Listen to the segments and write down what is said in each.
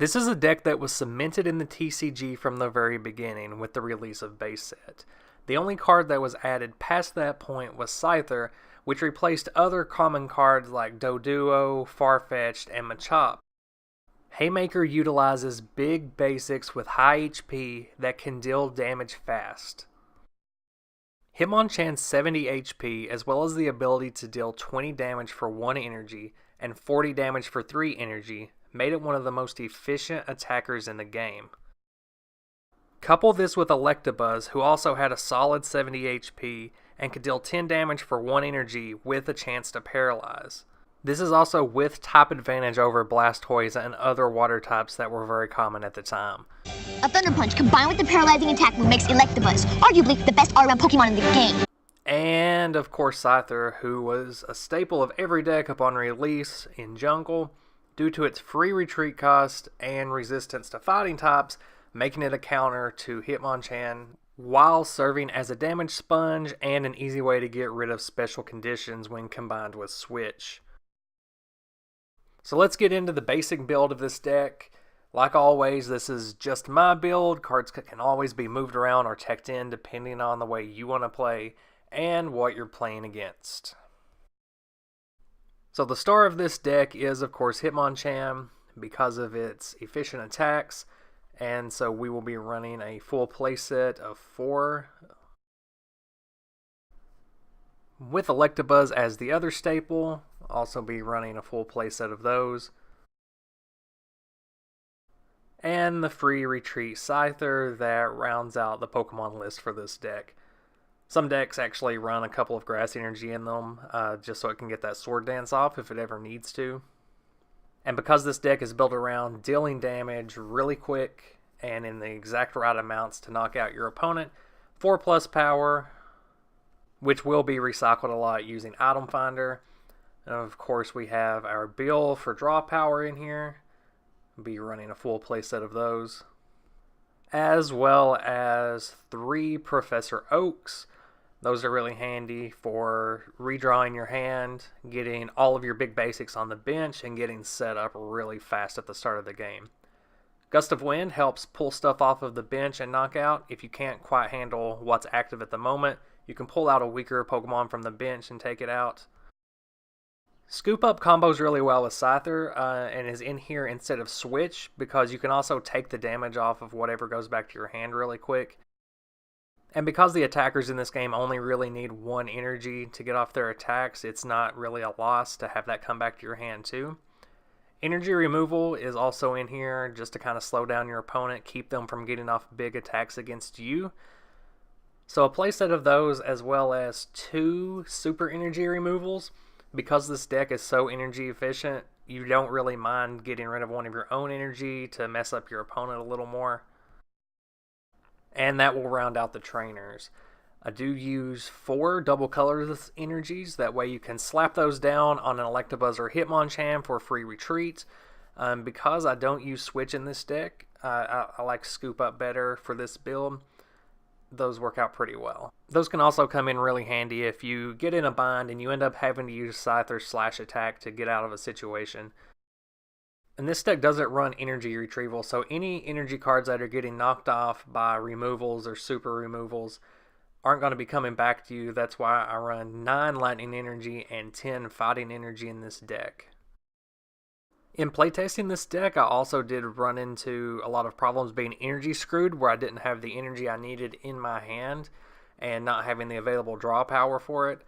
This is a deck that was cemented in the TCG from the very beginning with the release of base set. The only card that was added past that point was Scyther, which replaced other common cards like Doduo, Farfetch'd, and Machop. Haymaker utilizes big basics with high HP that can deal damage fast. Hitmonchan's 70 HP, as well as the ability to deal 20 damage for 1 energy and 40 damage for 3 energy, made it one of the most efficient attackers in the game. Couple this with Electabuzz, who also had a solid 70 HP and could deal 10 damage for 1 energy with a chance to paralyze. This is also with type advantage over Blastoise and other water types that were very common at the time. A Thunder Punch combined with the paralyzing attack move makes Electabuzz arguably the best all-around Pokemon in the game. And of course Scyther, who was a staple of every deck upon release in Jungle, due to its free retreat cost and resistance to fighting types, making it a counter to Hitmonchan, while serving as a damage sponge and an easy way to get rid of special conditions when combined with Switch. So let's get into the basic build of this deck. Like always, this is just my build. Cards can always be moved around or teched in depending on the way you want to play and what you're playing against. So the star of this deck is, of course, Hitmonchan because of its efficient attacks. And so we will be running a full playset of 4. With Electabuzz as the other staple, also be running a full playset of those. And the free retreat Scyther that rounds out the Pokemon list for this deck. Some decks actually run a couple of Grass Energy in them, just so it can get that Sword Dance off if it ever needs to. And because this deck is built around dealing damage really quick and in the exact right amounts to knock out your opponent, 4+ power, which will be recycled a lot using Item Finder. And of course we have our Bill for draw power in here. We'll be running a full playset of those. As well as 3 Professor Oaks. Those are really handy for redrawing your hand, getting all of your big basics on the bench, and getting set up really fast at the start of the game. Gust of Wind helps pull stuff off of the bench and knock out. If you can't quite handle what's active at the moment, you can pull out a weaker Pokemon from the bench and take it out. Scoop Up combos really well with Scyther and is in here instead of Switch because you can also take the damage off of whatever goes back to your hand really quick. And because the attackers in this game only really need 1 energy to get off their attacks, it's not really a loss to have that come back to your hand too. Energy removal is also in here just to kind of slow down your opponent, keep them from getting off big attacks against you. So a playset of those as well as 2 super energy removals. Because this deck is so energy efficient, you don't really mind getting rid of one of your own energy to mess up your opponent a little more. And that will round out the trainers. I do use 4 double colorless energies. That way you can slap those down on an Electabuzz or Hitmonchan for free retreat. Because I don't use Switch in this deck, I like Scoop Up better for this build. Those work out pretty well. Those can also come in really handy if you get in a bind and you end up having to use Scyther / attack to get out of a situation. And this deck doesn't run energy retrieval, so any energy cards that are getting knocked off by removals or super removals aren't going to be coming back to you. That's why I run 9 lightning energy and 10 fighting energy in this deck. In playtesting this deck, I also did run into a lot of problems being energy screwed, where I didn't have the energy I needed in my hand and not having the available draw power for it.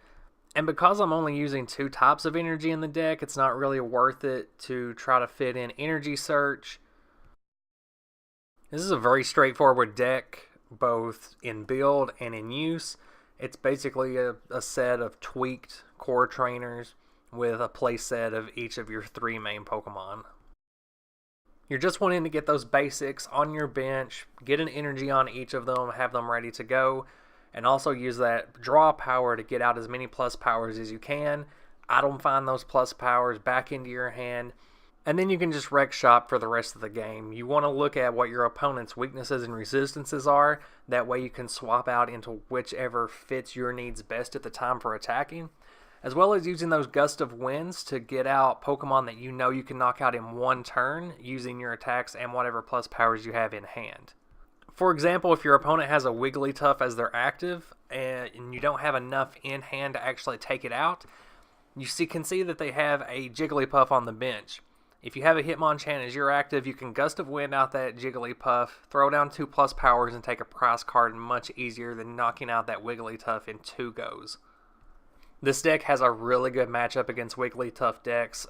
And because I'm only using 2 types of energy in the deck, it's not really worth it to try to fit in energy search. This is a very straightforward deck, both in build and in use. It's basically a set of tweaked core trainers with a playset of each of your 3 main Pokemon. You're just wanting to get those basics on your bench, get an energy on each of them, have them ready to go, and also use that draw power to get out as many plus powers as you can. Item find those plus powers back into your hand, and then you can just wreck shop for the rest of the game. You want to look at what your opponent's weaknesses and resistances are. That way you can swap out into whichever fits your needs best at the time for attacking. as well as using those Gust of Winds to get out Pokemon that you know you can knock out in one turn using your attacks and whatever plus powers you have in hand. For example, if your opponent has a Wigglytuff as their active and you don't have enough in hand to actually take it out, you can see that they have a Jigglypuff on the bench. If you have a Hitmonchan as your active, you can Gust of Wind out that Jigglypuff, throw down 2 plus powers, and take a prize card much easier than knocking out that Wigglytuff in 2 goes. This deck has a really good matchup against Wigglytuff decks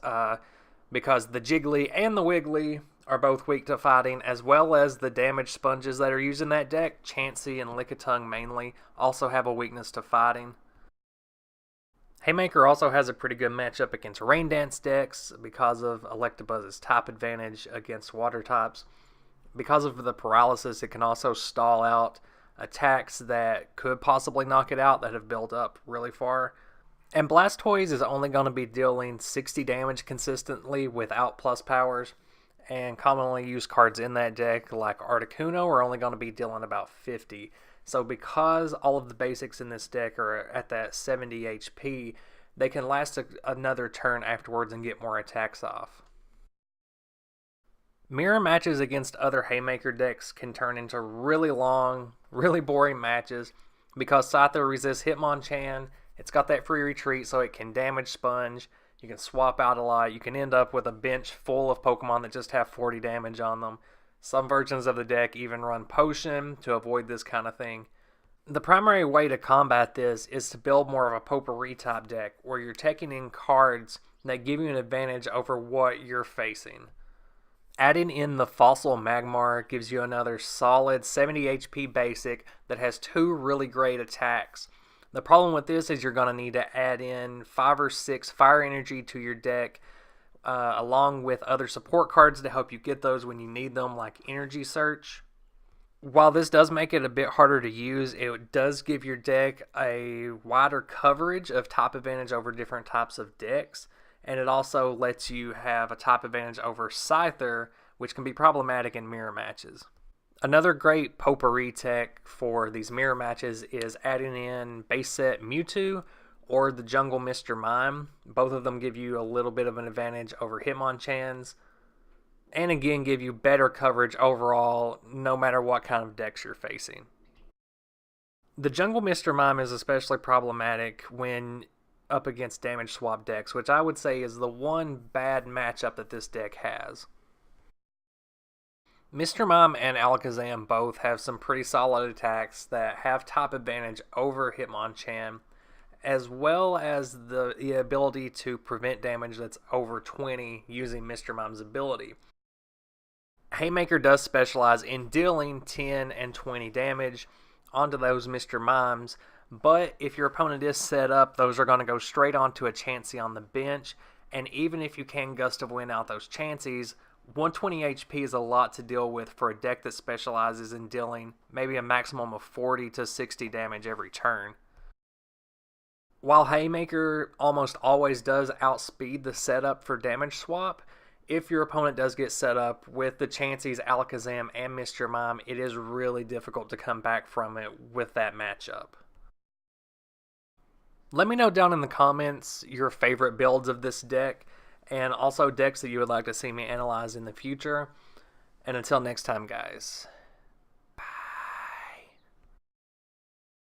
because the Jiggly and the Wiggly are both weak to fighting, as well as the damage sponges that are used in that deck, Chansey and Lickitung mainly, also have a weakness to fighting. Haymaker also has a pretty good matchup against Rain Dance decks because of Electabuzz's type advantage against water types. Because of the paralysis, it can also stall out attacks that could possibly knock it out that have built up really far. And Blastoise is only going to be dealing 60 damage consistently without plus powers, and commonly used cards in that deck like Articuno are only going to be dealing about 50. So because all of the basics in this deck are at that 70 HP, they can last another turn afterwards and get more attacks off. Mirror matches against other Haymaker decks can turn into really long, really boring matches because Scyther resists Hitmonchan. It's got that free retreat so it can damage sponge. You can swap out a lot. You can end up with a bench full of Pokemon that just have 40 damage on them. Some versions of the deck even run Potion to avoid this kind of thing. The primary way to combat this is to build more of a potpourri type deck where you're taking in cards that give you an advantage over what you're facing. Adding in the Fossil Magmar gives you another solid 70 HP basic that has 2 really great attacks. The problem with this is you're going to need to add in 5 or 6 Fire Energy to your deck, along with other support cards to help you get those when you need them, like Energy Search. While this does make it a bit harder to use, it does give your deck a wider coverage of type advantage over different types of decks, and it also lets you have a type advantage over Scyther, which can be problematic in mirror matches. Another great potpourri tech for these mirror matches is adding in base set Mewtwo or the Jungle Mr. Mime. Both of them give you a little bit of an advantage over Hitmonchans, and again give you better coverage overall no matter what kind of decks you're facing. The Jungle Mr. Mime is especially problematic when up against damage swap decks, which I would say is the one bad matchup that this deck has. Mr. Mime and Alakazam both have some pretty solid attacks that have top advantage over Hitmonchan, as well as the ability to prevent damage that's over 20 using Mr. Mime's ability. Haymaker does specialize in dealing 10 and 20 damage onto those Mr. Mimes, but if your opponent is set up, those are going to go straight onto a Chansey on the bench, and even if you can Gust of Wind out those Chanseys, 120 HP is a lot to deal with for a deck that specializes in dealing maybe a maximum of 40 to 60 damage every turn. While Haymaker almost always does outspeed the setup for damage swap, if your opponent does get set up with the Chanseys, Alakazam, and Mr. Mime, it is really difficult to come back from it with that matchup. Let me know down in the comments your favorite builds of this deck, and also decks that you would like to see me analyze in the future. And until next time, guys.